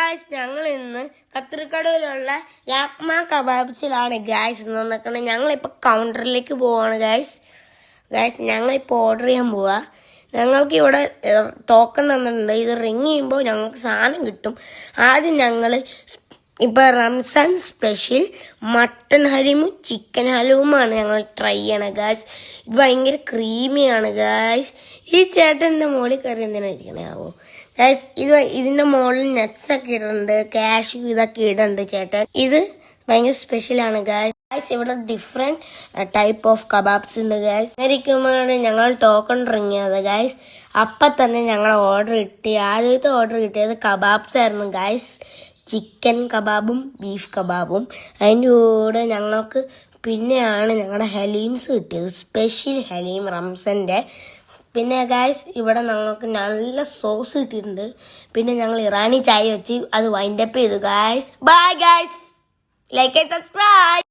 Guys, ഞങ്ങൾ ഇന്ന് കത്രിക്കടയിലുള്ള യാക്മ കബാബ്സിലാണ് guys നിൽക്കുന്നത്. ഞങ്ങളിപ്പോൾ കൗണ്ടറിലേക്ക് പോവാണ് ഗായ്സ്. ഞങ്ങളിപ്പോൾ ഓർഡർ ചെയ്യാൻ പോവാ. ഞങ്ങൾക്ക് ഇവിടെ ടോക്കൺ തന്നിട്ടുണ്ട്. ഇത് റിങ് ചെയ്യുമ്പോൾ ഞങ്ങൾക്ക് സാധനം കിട്ടും. ആദ്യം ഞങ്ങൾ ഇപ്പം റംസാൻ സ്പെഷ്യൽ മട്ടൻ ഹലീമും ചിക്കൻ ഹലീമുമാണ് ഞങ്ങൾ ട്രൈ ചെയ്യണം ഗായ്സ്. ഇത് ഭയങ്കര ക്രീമിയാണ് ഗായ്സ്. ഈ ചേട്ടൻ്റെ മുകളിൽ കയറി എന്തിനായിരിക്കണേ ആവോ ഗായ്സ്. ഇതിൻ്റെ മുകളിൽ നട്ട്സ് ഒക്കെ ഇടുന്നുണ്ട്, കാഷ്യൂ ഇതൊക്കെ ഇടുന്നുണ്ട് ചേട്ടൻ. ഇത് ഭയങ്കര സ്പെഷ്യലാണ് ഗായ്സ്. ഇവിടെ ഡിഫറെന്റ് ടൈപ്പ് ഓഫ് കബാബ്സ് ഉണ്ട് ഗായ്സ്. ഇരിക്കുമ്പോഴാണ് ഞങ്ങൾ ടോക്കൺ റിങ് ചെയ്തത് ഗായ്സ്. അപ്പം തന്നെ ഞങ്ങൾ ഓർഡർ കിട്ടി. ആദ്യത്തെ ഓർഡർ കിട്ടിയത് കബാബ്സ് ആയിരുന്നു ഗായ്സ്. ചിക്കൻ കബാബും ബീഫ് കബാബും. അതിൻ്റെ കൂടെ ഞങ്ങൾക്ക് പിന്നെയാണ് ഞങ്ങളുടെ ഹലീംസ് കിട്ടിയത്, സ്പെഷ്യൽ ഹലീം റംസൻ്റെ. പിന്നെ ഗായ്സ് ഇവിടെ ഞങ്ങൾക്ക് നല്ല സോസ് കിട്ടിയിട്ടുണ്ട്. പിന്നെ ഞങ്ങൾ ഇറാനി ചായ വെച്ച് അത് വൈൻഡപ്പ് ചെയ്തു guys. Bye guys, like and subscribe.